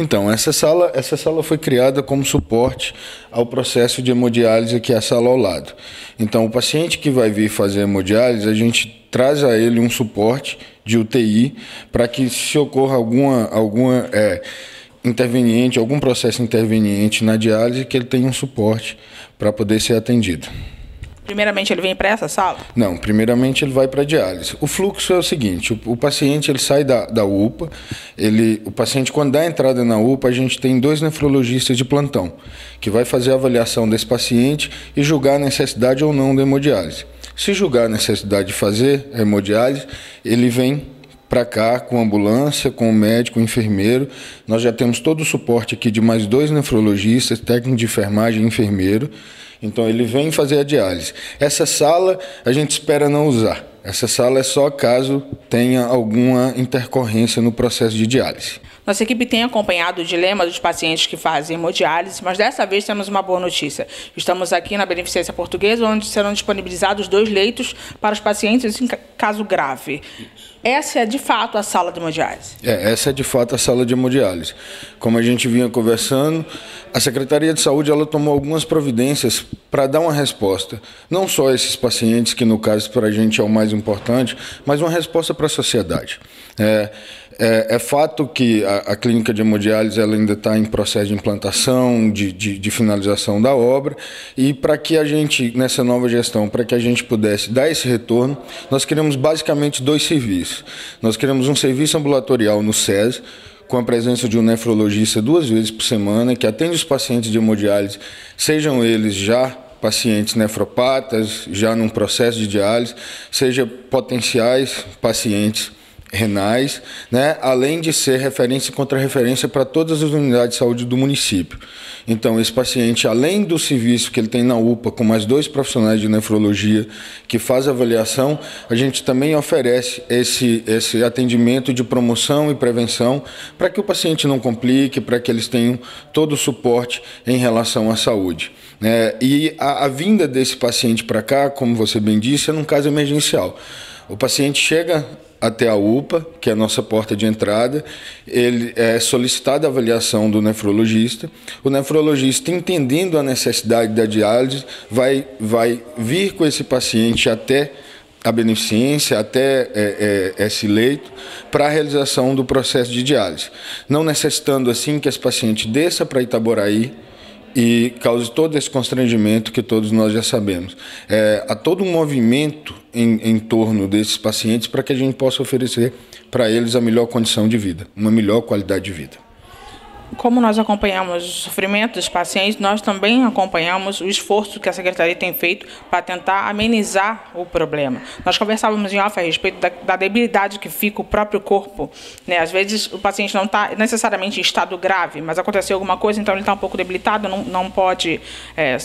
Então, essa sala foi criada como suporte ao processo de hemodiálise, que é a sala ao lado. Então, o paciente que vai vir fazer hemodiálise, a gente traz a ele um suporte de UTI para que, se ocorra algum processo interveniente na diálise, que ele tenha um suporte para poder ser atendido. Primeiramente, ele vem para essa sala? Não, primeiramente ele vai para a diálise. O fluxo é o seguinte, o paciente ele sai da UPA, o paciente, quando dá a entrada na UPA, a gente tem 2 nefrologistas de plantão, que vai fazer a avaliação desse paciente e julgar a necessidade ou não da hemodiálise. Se julgar a necessidade de fazer a hemodiálise, ele vem para cá com ambulância, com o médico, o enfermeiro. Nós já temos todo o suporte aqui de mais 2 nefrologistas, técnico de enfermagem e enfermeiro. Então, ele vem fazer a diálise. Essa sala a gente espera não usar. Essa sala é só caso tenha alguma intercorrência no processo de diálise. Nossa equipe tem acompanhado o dilema dos pacientes que fazem hemodiálise, mas dessa vez temos uma boa notícia. Estamos aqui na Beneficência Portuguesa, onde serão disponibilizados 2 leitos para os pacientes em caso grave. Essa é, de fato, a sala de hemodiálise? Essa é, de fato, a sala de hemodiálise. Como a gente vinha conversando, a Secretaria de Saúde ela tomou algumas providências para dar uma resposta. Não só a esses pacientes, que no caso para a gente é o mais importante, mas uma resposta para a sociedade. É fato que a clínica de hemodiálise ela ainda está em processo de implantação, de finalização da obra, e para que a gente, nessa nova gestão, para que a gente pudesse dar esse retorno, nós queremos basicamente 2 serviços. Nós queremos um serviço ambulatorial no SES, com a presença de um nefrologista 2 vezes por semana, que atende os pacientes de hemodiálise, sejam eles já pacientes nefropatas, já num processo de diálise, seja potenciais pacientes renais, né? Além de ser referência e contra-referência para todas as unidades de saúde do município. Então, esse paciente, além do serviço que ele tem na UPA, com mais 2 profissionais de nefrologia que faz a avaliação, a gente também oferece esse atendimento de promoção e prevenção para que o paciente não complique, para que eles tenham todo o suporte em relação à saúde. E a vinda desse paciente para cá, como você bem disse, é num caso emergencial. O paciente chega até a UPA, que é a nossa porta de entrada, ele é solicitada a avaliação do nefrologista. O nefrologista, entendendo a necessidade da diálise, vai vir com esse paciente até a beneficência, até esse leito, para a realização do processo de diálise. Não necessitando assim que esse paciente desça para Itaboraí e cause todo esse constrangimento que todos nós já sabemos. Há todo um movimento em torno desses pacientes para que a gente possa oferecer para eles a melhor condição de vida, uma melhor qualidade de vida. Como nós acompanhamos o sofrimento dos pacientes, nós também acompanhamos o esforço que a Secretaria tem feito para tentar amenizar o problema. Nós conversávamos em off a respeito da debilidade que fica o próprio corpo, né? Às vezes o paciente não está necessariamente em estado grave, mas aconteceu alguma coisa, então ele está um pouco debilitado, não pode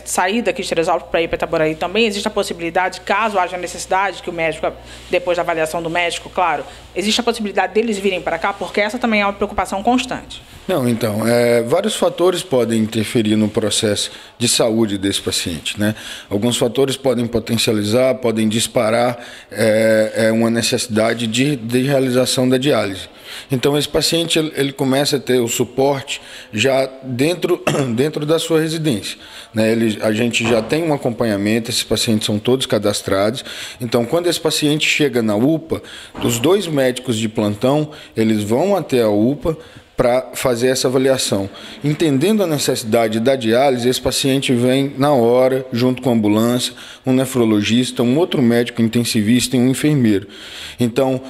sair daqui de Teresópolis para ir para Itaboraí. Também existe a possibilidade, caso haja necessidade, que o médico, depois da avaliação do médico, claro, existe a possibilidade deles virem para cá, porque essa também é uma preocupação constante. Não, então, vários fatores podem interferir no processo de saúde desse paciente, né? Alguns fatores podem potencializar, podem disparar uma necessidade de realização da diálise. Então, esse paciente ele começa a ter o suporte já dentro da sua residência, né? A gente já tem um acompanhamento, esses pacientes são todos cadastrados. Então, quando esse paciente chega na UPA, os 2 médicos de plantão, eles vão até a UPA para fazer essa avaliação. Entendendo a necessidade da diálise, esse paciente vem na hora, junto com a ambulância, um nefrologista, um outro médico intensivista e um enfermeiro. Então,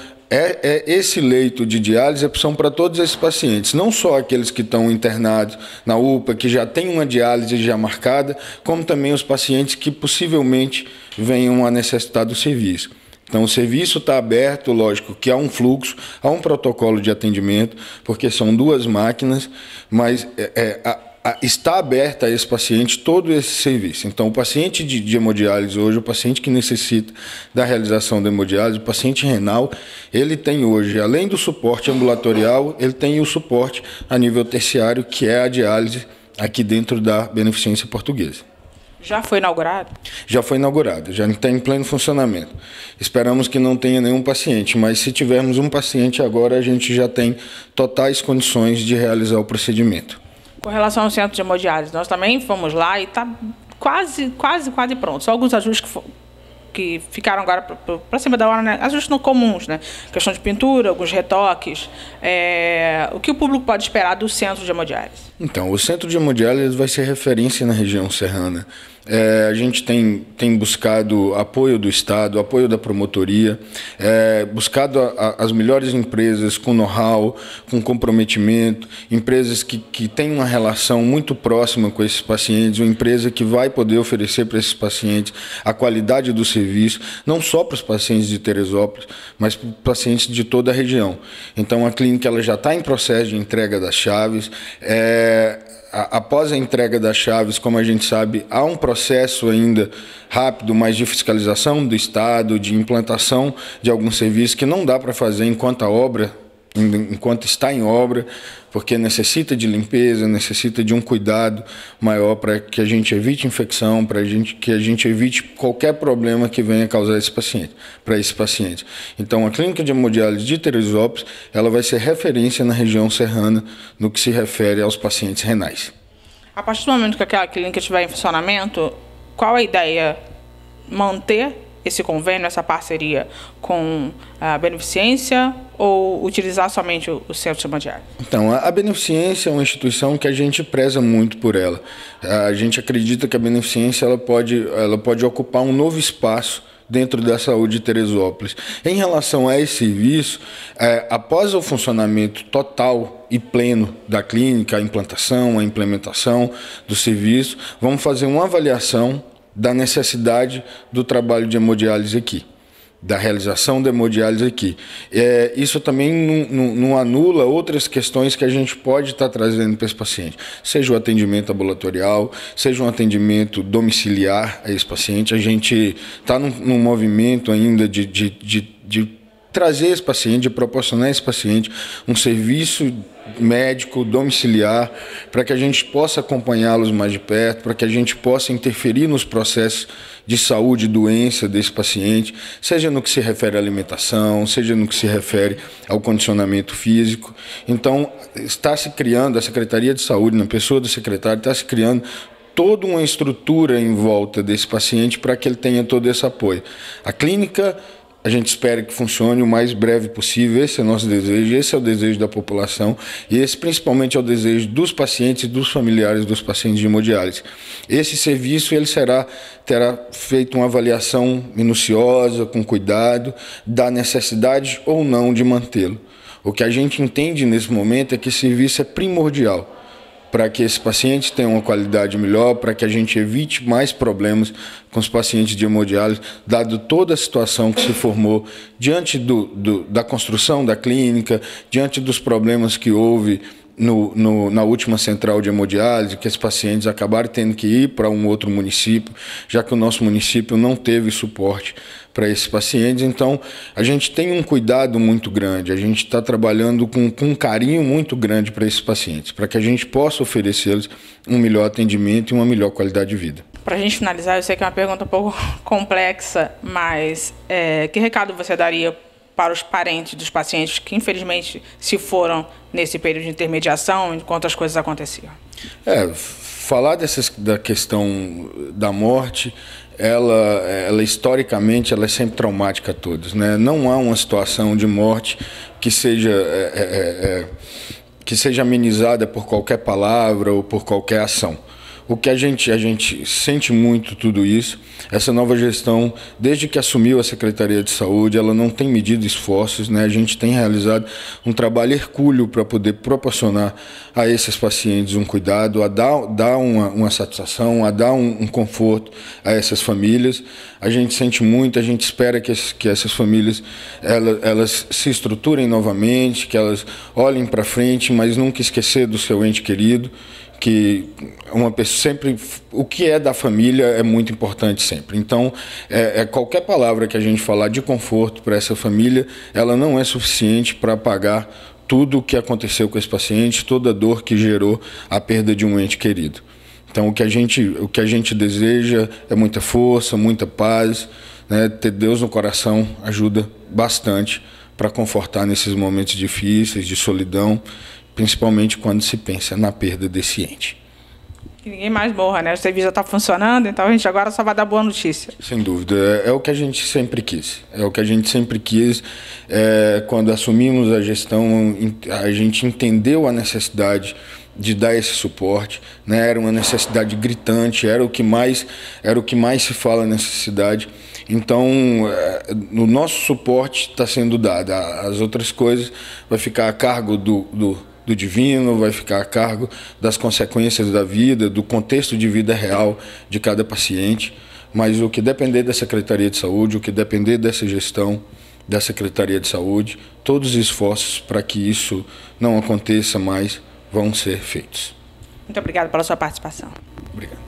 esse leito de diálise é opção para todos esses pacientes, não só aqueles que estão internados na UPA, que já têm uma diálise já marcada, como também os pacientes que possivelmente venham a necessitar do serviço. Então, o serviço está aberto, lógico que há um fluxo, há um protocolo de atendimento, porque são 2 máquinas, mas está aberto a esse paciente todo esse serviço. Então, o paciente de hemodiálise hoje, o paciente que necessita da realização da hemodiálise, o paciente renal, ele tem hoje, além do suporte ambulatorial, ele tem o suporte a nível terciário, que é a diálise aqui dentro da Beneficência Portuguesa. Já foi inaugurado? Já foi inaugurado, já está em pleno funcionamento. Esperamos que não tenha nenhum paciente, mas se tivermos um paciente agora, a gente já tem totais condições de realizar o procedimento. Com relação ao centro de hemodiálise, nós também fomos lá e está quase pronto. Só alguns ajustes que ficaram agora para cima da hora, né? Ajustes não comuns, né? Questão de pintura, alguns retoques. O que o público pode esperar do centro de hemodiálise? Então, o centro de hemodiálise vai ser referência na região serrana. A gente tem buscado apoio do Estado, apoio da promotoria, buscado as melhores empresas com know-how, com comprometimento, empresas que têm uma relação muito próxima com esses pacientes, uma empresa que vai poder oferecer para esses pacientes a qualidade do serviço, não só para os pacientes de Teresópolis, mas para os pacientes de toda a região. Então, a clínica ela já está em processo de entrega das chaves. Após a entrega das chaves, como a gente sabe, há um processo ainda rápido, mas de fiscalização do Estado, de implantação de alguns serviços que não dá para fazer enquanto está em obra, porque necessita de limpeza, necessita de um cuidado maior para que a gente evite infecção, que a gente evite qualquer problema que venha causar para esse paciente. Então, a clínica de hemodiálise de Teresópolis, ela vai ser referência na região serrana no que se refere aos pacientes renais. A partir do momento que aquela clínica estiver em funcionamento, qual a ideia? Manter esse convênio, essa parceria com a Beneficência ou utilizar somente o centro de hemodiálise? Então, a Beneficência é uma instituição que a gente preza muito por ela. A gente acredita que a Beneficência ela pode ocupar um novo espaço dentro da saúde de Teresópolis. Em relação a esse serviço, após o funcionamento total e pleno da clínica, a implantação, a implementação do serviço, vamos fazer uma avaliação da necessidade do trabalho de hemodiálise aqui, da realização da hemodiálise aqui. Isso também não anula outras questões que a gente pode estar trazendo para esse paciente, seja o atendimento ambulatorial, seja um atendimento domiciliar a esse paciente. A gente está num movimento ainda de trazer esse paciente, de proporcionar a esse paciente um serviço médico domiciliar, para que a gente possa acompanhá-los mais de perto, para que a gente possa interferir nos processos de saúde e doença desse paciente, seja no que se refere à alimentação, seja no que se refere ao condicionamento físico. Então, está se criando, a Secretaria de Saúde, na pessoa do secretário, está se criando toda uma estrutura em volta desse paciente para que ele tenha todo esse apoio. A clínica, a gente espera que funcione o mais breve possível. Esse é o nosso desejo, esse é o desejo da população e esse principalmente é o desejo dos pacientes e dos familiares dos pacientes de hemodiálise. Esse serviço ele terá feito uma avaliação minuciosa, com cuidado, da necessidade ou não de mantê-lo. O que a gente entende nesse momento é que esse serviço é primordial para que esse paciente tenha uma qualidade melhor, para que a gente evite mais problemas com os pacientes de hemodiálise, dado toda a situação que se formou diante da construção da clínica, diante dos problemas que houve na última central de hemodiálise, que esses pacientes acabaram tendo que ir para um outro município, já que o nosso município não teve suporte para esses pacientes. Então, a gente tem um cuidado muito grande, a gente está trabalhando com um carinho muito grande para esses pacientes, para que a gente possa oferecê-los um melhor atendimento e uma melhor qualidade de vida. Para a gente finalizar, eu sei que é uma pergunta um pouco complexa, mas que recado você daria para os parentes dos pacientes que, infelizmente, se foram nesse período de intermediação, enquanto as coisas aconteciam? Falar da questão da morte, ela historicamente ela é sempre traumática a todos, né? Não há uma situação de morte que seja amenizada por qualquer palavra ou por qualquer ação. O que a gente sente muito tudo isso, essa nova gestão, desde que assumiu a Secretaria de Saúde, ela não tem medido esforços, né? A gente tem realizado um trabalho hercúleo para poder proporcionar a esses pacientes um cuidado, a dar uma satisfação, a dar um conforto a essas famílias. A gente sente muito, a gente espera que essas famílias elas se estruturem novamente, que elas olhem para frente, mas nunca esquecer do seu ente querido, que uma pessoa sempre, o que é da família é muito importante sempre. Então, qualquer palavra que a gente falar de conforto para essa família, ela não é suficiente para apagar tudo o que aconteceu com esse paciente, toda a dor que gerou a perda de um ente querido. Então, o que a gente deseja é muita força, muita paz, né? Ter Deus no coração ajuda bastante para confortar nesses momentos difíceis, de solidão, principalmente quando se pensa na perda desse ente. Que ninguém mais morra, né? O serviço já está funcionando, então a gente agora só vai dar boa notícia. Sem dúvida, é o que a gente sempre quis. É o que a gente sempre quis. Quando assumimos a gestão, a gente entendeu a necessidade de dar esse suporte, né? Era uma necessidade gritante, era o que mais se fala nessa cidade. Então, o nosso suporte está sendo dado. As outras coisas vai ficar a cargo do divino, vai ficar a cargo das consequências da vida, do contexto de vida real de cada paciente. Mas o que depender da Secretaria de Saúde, o que depender dessa gestão da Secretaria de Saúde, todos os esforços para que isso não aconteça mais vão ser feitos. Muito obrigada pela sua participação. Obrigado.